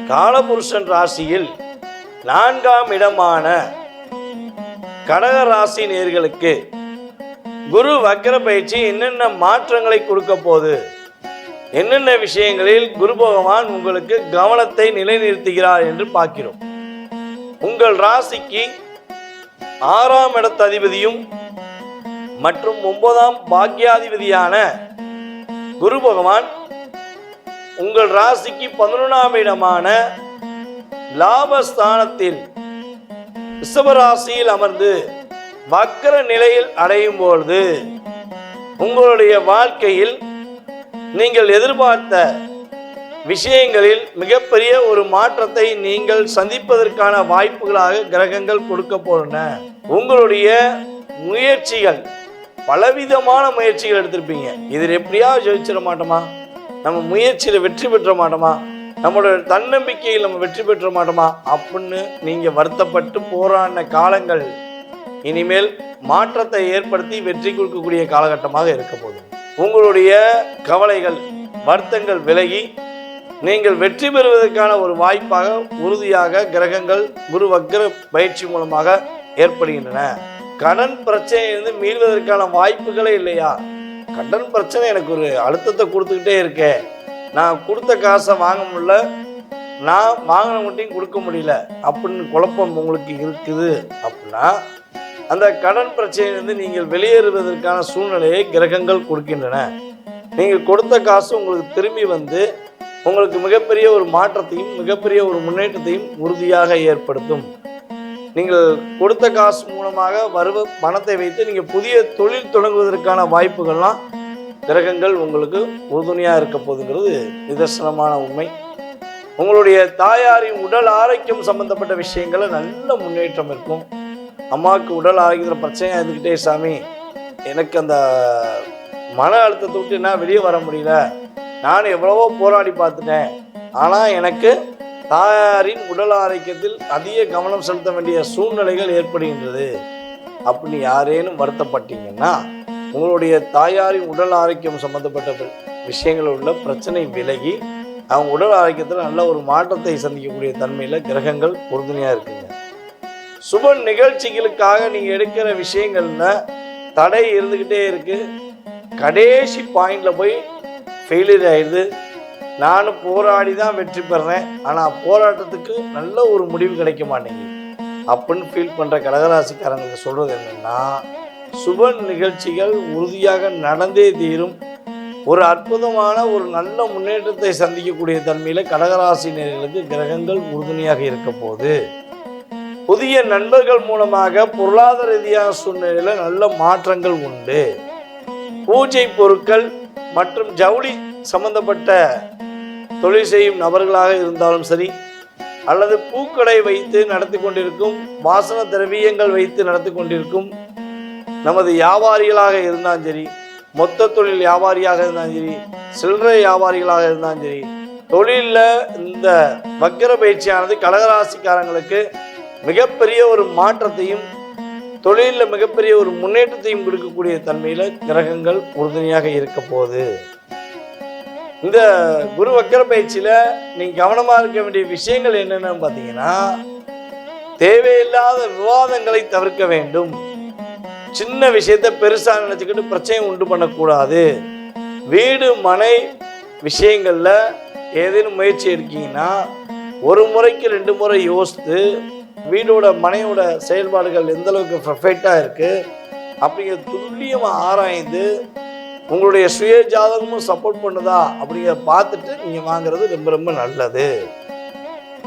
காலபுருஷன் ராசியில் 4ஆம் இடமான கடக ராசி நேயர்களுக்கு குரு வக்ர பயிற்சி என்னென்ன மாற்றங்களை கொடுக்க போகுது, என்னென்ன விஷயங்களில் குரு பகவான் உங்களுக்கு கவனத்தை நிலைநிறுத்துகிறார் என்று பார்க்கிறோம். உங்கள் ராசிக்கு 6ஆம் இடத்து அதிபதியும் மற்றும் 9ஆம் பாக்கியாதிபதியான குரு பகவான் உங்கள் ராசிக்கு 11ஆம் இடமான லாபஸ்தானத்தில் ரிஷபராசியில் அமர்ந்து வக்ர நிலையில் அடையும் பொழுது உங்களுடைய வாழ்க்கையில் நீங்கள் எதிர்பார்த்த விஷயங்களில் மிகப்பெரிய ஒரு மாற்றத்தை நீங்கள் சந்திப்பதற்கான வாய்ப்புகளாக கிரகங்கள் கொடுக்க போறன. உங்களுடைய முயற்சிகள், பலவிதமான முயற்சிகள் எடுத்திருப்பீங்க. இதில் எப்படியா ஜெயிச்சிட மாட்டோமா, நம்ம முயற்சியில் வெற்றி பெற்ற மாட்டோமா, நம்மளோட தன்னம்பிக்கையில் நம்ம வெற்றி பெற்ற மாட்டோமா அப்படின்னு நீங்கள் வருத்தப்பட்டு போராடின காலங்கள் இனிமேல் மாற்றத்தை ஏற்படுத்தி வெற்றி கொடுக்கக்கூடிய காலகட்டமாக இருக்க போகுது. உங்களுடைய கவலைகள், வருத்தங்கள் விலகி நீங்கள் வெற்றி பெறுவதற்கான ஒரு வாய்ப்பாக உறுதியாக கிரகங்கள் குரு வக்ர பயிற்சி மூலமாக ஏற்படுகின்றன. கடன் பிரச்சனையிலிருந்து மீள்வதற்கான வாய்ப்புகளே இல்லையா? கடன் பிரச்சனை எனக்கு ஒரு அழுத்தத்தை கொடுத்துக்கிட்டே இருக்கேன், நான் கொடுத்த காசை வாங்க முடியல, நான் வாங்கின மட்டும் கொடுக்க முடியல அப்படின்னு குழப்பம் உங்களுக்கு இருக்குது அப்படின்னா அந்த கடன் பிரச்சனையிலிருந்து நீங்கள் வெளியேறுவதற்கான சூழ்நிலையை கிரகங்கள் கொடுக்கின்றன. நீங்கள் கொடுத்த காசு உங்களுக்கு திரும்பி வந்து உங்களுக்கு மிகப்பெரிய ஒரு மாற்றத்தையும் மிகப்பெரிய ஒரு முன்னேற்றத்தையும் உறுதியாக ஏற்படுத்தும். நீங்கள் கொடுத்த காசு மூலமாக வருவ பணத்தை வைத்து நீங்கள் புதிய தொழில் தொடங்குவதற்கான வாய்ப்புகள்லாம் கிரகங்கள் உங்களுக்கு உறுதுணையாக இருக்க போகுதுங்கிறது நிதர்சனமான உண்மை. உங்களுடைய தாயாரின் உடல் ஆரோக்கியம் சம்பந்தப்பட்ட விஷயங்களில் நல்ல முன்னேற்றம் இருக்கும். அம்மாவுக்கு உடல் ஆரோக்கியத்தில் பிரச்சனையாக இருந்துக்கிட்டே, சாமி எனக்கு அந்த மன அழுத்தத்தை விட்டு நான் வெளியே வர முடியல, நான் எவ்வளவோ போராடி பார்த்துட்டேன், ஆனால் எனக்கு தாயாரின் உடல் ஆரோக்கியத்தில் அதிக கவனம் செலுத்த வேண்டிய சூழ்நிலைகள் ஏற்படுகின்றது அப்படின்னு யாரேனும் வருத்தப்பட்டீங்கன்னா உங்களுடைய தாயாரின் உடல் ஆரோக்கியம் சம்பந்தப்பட்ட விஷயங்களில் உள்ள பிரச்சனை விலகி அவங்க உடல் ஆரோக்கியத்தில் நல்ல ஒரு மாற்றத்தை சந்திக்கக்கூடிய தன்மையில் கிரகங்கள் உறுதுணையாக இருக்குங்க. சுப நிகழ்ச்சிகளுக்காக நீங்கள் எடுக்கிற விஷயங்கள்ல தடை இருந்துக்கிட்டே இருக்கு, கடைசி பாயிண்ட்ல போய் ஃபெயிலியர் ஆயிடுது, நானும் போராடி தான் வெற்றி பெறேன், ஆனால் போராட்டத்துக்கு நல்ல ஒரு முடிவு கிடைக்க மாட்டேங்குது அப்படின்னு ஃபீல் பண்ணுற கடகராசிக்காரங்களுக்கு சொல்கிறது என்னென்னா, சுப நிகழ்ச்சிகள் உறுதியாக நடந்தே தீரும். ஒரு அற்புதமான ஒரு நல்ல முன்னேற்றத்தை சந்திக்கக்கூடிய தன்மையில் கடகராசினர்களுக்கு கிரகங்கள் உறுதுணையாக இருக்க போது புதிய நண்பர்கள் மூலமாக பொருளாதார ரீதியான சூழ்நிலையில் நல்ல மாற்றங்கள் உண்டு. பூஜை பொருட்கள் மற்றும் ஜவுளி சம்பந்தப்பட்ட தொழில் செய்யும் நபர்களாக இருந்தாலும் சரி, அல்லது பூக்கடை வைத்து நடத்தி கொண்டிருக்கும், வாசன திரவியங்கள் வைத்து நடத்தி கொண்டிருக்கும் நமது வியாபாரிகளாக இருந்தாலும் சரி, மொத்த தொழில் வியாபாரியாக இருந்தாலும் சரி, சில்லறை வியாபாரிகளாக இருந்தாலும் சரி, தொழிலில் இந்த வக்ர பயிற்சியானது கடகராசிக்காரங்களுக்கு மிகப்பெரிய ஒரு மாற்றத்தையும் தொழிலில் மிகப்பெரிய ஒரு முன்னேற்றத்தையும் கொடுக்கக்கூடிய தன்மையில் கிரகங்கள் உறுதுணையாக இருக்க போகுது. இந்த குரு வக்ர பயிற்சியில் நீங்கள் கவனமாக இருக்க வேண்டிய விஷயங்கள் என்னென்னு பார்த்தீங்கன்னா, தேவையில்லாத விவாதங்களை தவிர்க்க வேண்டும். சின்ன விஷயத்தை பெருசாக நினச்சிக்கிட்டு பிரச்சனை உண்டு பண்ணக்கூடாது. வீடு மனை விஷயங்களில் ஏதேனும் முயற்சி எடுக்கீங்கன்னா ஒரு முறைக்கு 2 முறை யோசித்து வீடோட மனையோட செயல்பாடுகள் எந்த அளவுக்கு பர்ஃபெக்டாக இருக்குது அப்படிங்கிற துல்லியமாக ஆராய்ந்து உங்களுடைய சுய ஜாதகமும் சப்போர்ட் பண்ணுதா அப்படிங்கிறத பார்த்துட்டு நீங்கள் வாங்குறது ரொம்ப ரொம்ப நல்லது.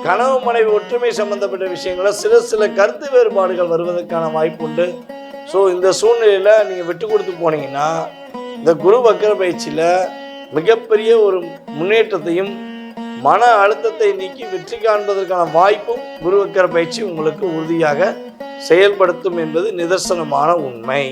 கனவு மனைவி ஒற்றுமை சம்பந்தப்பட்ட விஷயங்களில் சில கருத்து வேறுபாடுகள் வருவதற்கான வாய்ப்பு உண்டு. ஸோ இந்த சூழ்நிலையில் நீங்கள் விட்டு கொடுத்து போனீங்கன்னா இந்த குரு வக்ர பயிற்சியில் மிகப்பெரிய ஒரு முன்னேற்றத்தையும் மன அழுத்தத்தை நீக்கி வெற்றி காண்பதற்கான வாய்ப்பும் குரு வக்ர பயிற்சி உங்களுக்கு உறுதியாக செயல்படுத்தும் என்பது நிதர்சனமான உண்மை.